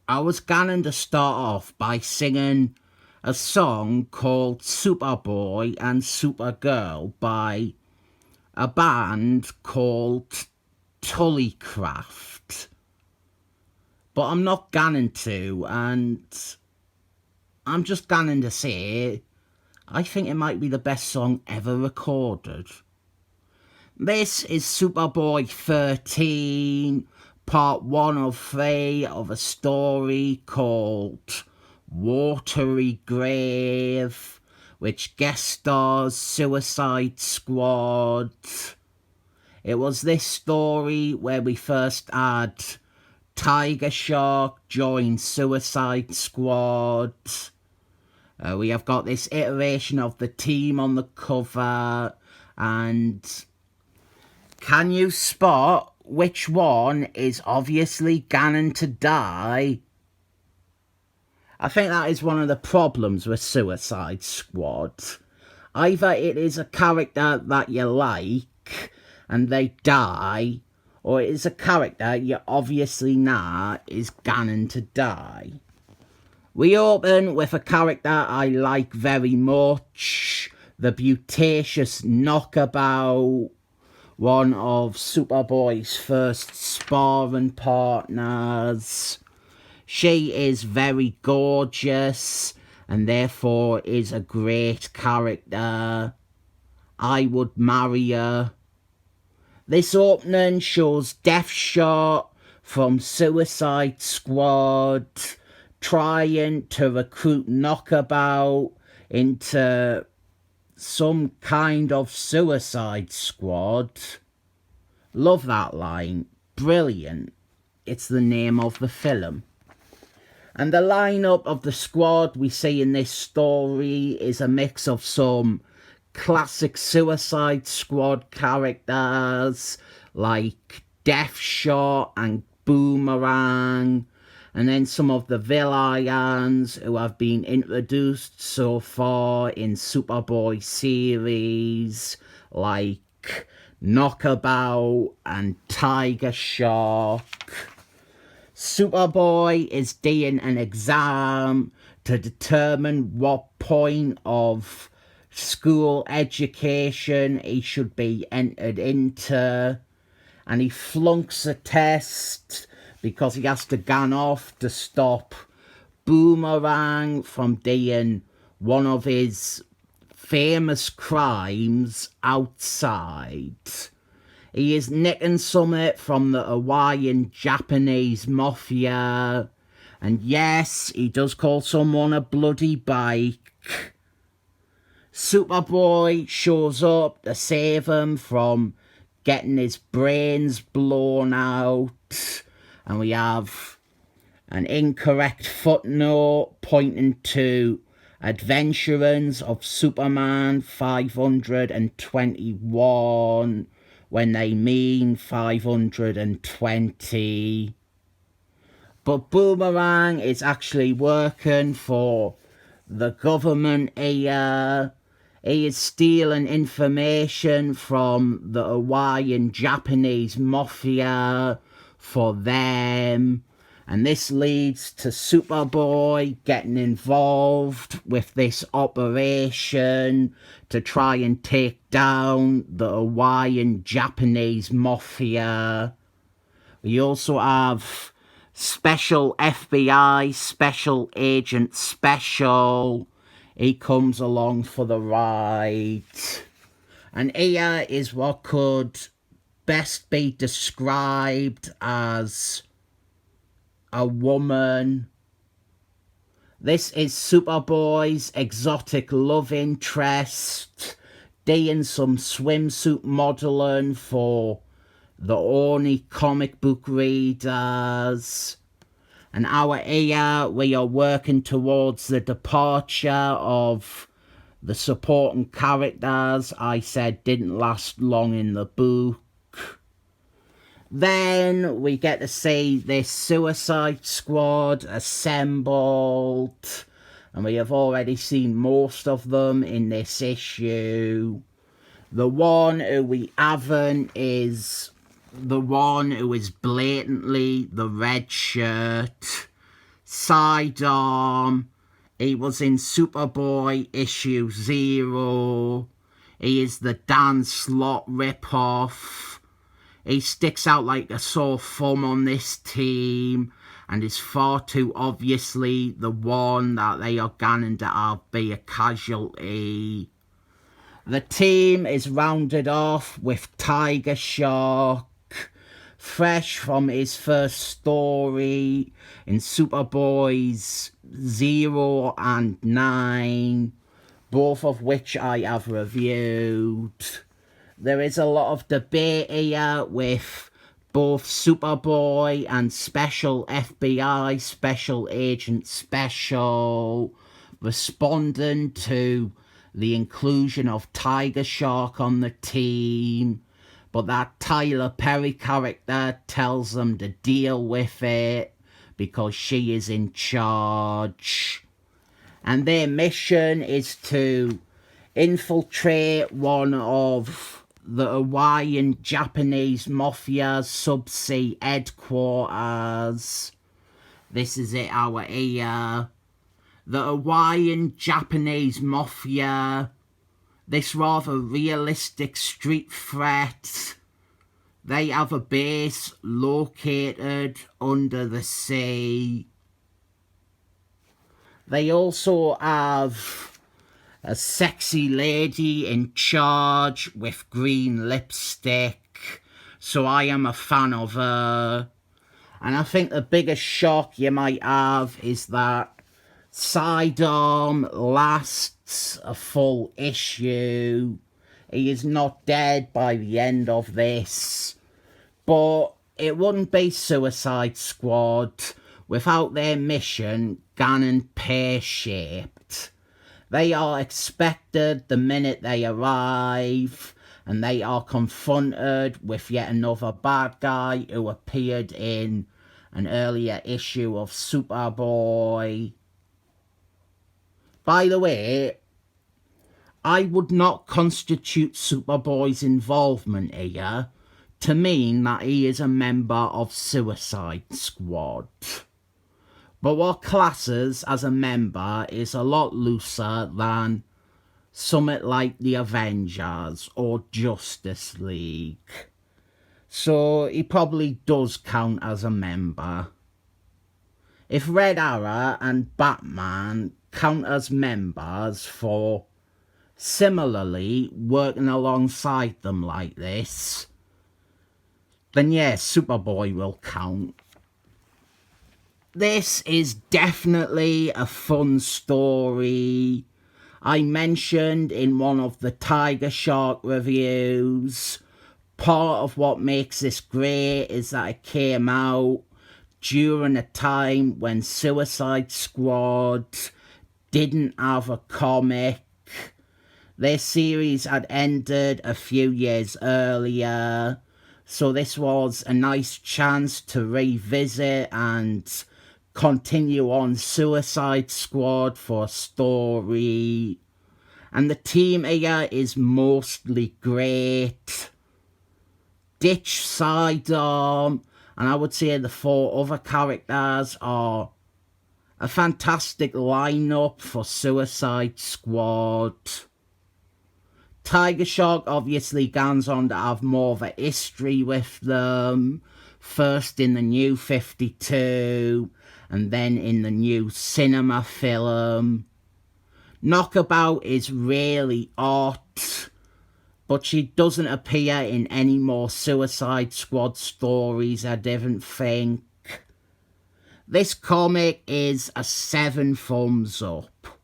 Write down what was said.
I was going to start off by singing a song called Superboy and Supergirl by a band called Tullycraft. But I'm not going to, and I'm just going to say I think it might be the best song ever recorded. This is Superboy 13, part 1 of 3 of a story called Watery Grave, which guest stars Suicide Squad. It was this story where we first had Tiger Shark join Suicide Squad. We have got this iteration of the team on the cover, and can you spot which one is obviously going to die? I think that is one of the problems with Suicide Squad. Either it is a character that you like and they die, or it is a character you obviously know is going to die. We open with a character I like very much, the Beauticious Knockabout, one of Superboy's first sparring partners. She is very gorgeous and therefore is a great character. I would marry her. This opening shows Deathshot from Suicide Squad trying to recruit Knockabout into some kind of Suicide Squad. Love that line. Brilliant. It's the name of the film. And the lineup of the squad we see in this story is a mix of some classic Suicide Squad characters like Deathshot and Boomerang, and then some of the villains who have been introduced so far in Superboy series, like Knockabout and Tiger Shark. Superboy is doing an exam to determine what point of school education he should be entered into, and he flunks a test because he has to gun off to stop Boomerang from doing one of his famous crimes outside. He is nicking something from the Hawaiian Japanese mafia, and yes, he does call someone a bloody bike. Superboy shows up to save him from getting his brains blown out, and we have an incorrect footnote pointing to Adventurers of Superman 521 when they mean 520. But Boomerang is actually working for the government here. He is stealing information from the Hawaiian Japanese mafia for them. And this leads to Superboy getting involved with this operation to try and take down the Hawaiian Japanese mafia. We also have Special FBI, Special Agent Special. He comes along for the ride. And here is what could best be described as a woman. This is Superboy's exotic love interest, doing some swimsuit modelling for the only comic book readers. And our here we are working towards the departure of the supporting characters I said didn't last long in the book. Then we get to see this Suicide Squad assembled, and we have already seen most of them in this issue. The one who we haven't is the one who is blatantly the red shirt, Sidearm. He was in Superboy issue 0. He is the Dan Slott ripoff. He sticks out like a sore thumb on this team and is far too obviously the one that they are going to have be a casualty. The team is rounded off with Tiger Shark, fresh from his first story in Superboys 0 and 9, both of which I have reviewed. There is a lot of debate here with both Superboy and Special FBI, Special Agent Special, responding to the inclusion of Tiger Shark on the team, but that Tyler Perry character tells them to deal with it because she is in charge. And their mission is to infiltrate one of the Hawaiian Japanese Mafia subsea headquarters. This is it our here. The Hawaiian Japanese Mafia, this rather realistic street threat, they have a base located under the sea. They also have a sexy lady in charge with green lipstick, so I am a fan of her. And I think the biggest shock you might have is that Sidearm lasts a full issue. He is not dead by the end of this, but it wouldn't be Suicide Squad without their mission gone pear-shaped. They are expected the minute they arrive, and they are confronted with yet another bad guy who appeared in an earlier issue of Superboy. By the way, I would not constitute Superboy's involvement here to mean that he is a member of Suicide Squad. But what classes as a member is a lot looser than something like the Avengers or Justice League. So he probably does count as a member. If Red Arrow and Batman count as members for similarly working alongside them like this, then yes, Superboy will count. This is definitely a fun story. I mentioned in one of the Tiger Shark reviews, part of what makes this great is that it came out during a time when Suicide Squad didn't have a comic. Their series had ended a few years earlier, so this was a nice chance to revisit and continue on Suicide Squad for a story. And the team here is mostly great. Ditch Sidearm, and I would say the 4 other characters are a fantastic lineup for Suicide Squad. Tiger Shark obviously goes on to have more of a history with them. First in the New 52, and then in the new cinema film. Knockabout is really hot, but she doesn't appear in any more Suicide Squad stories, I didn't think. This comic is a 7 thumbs up.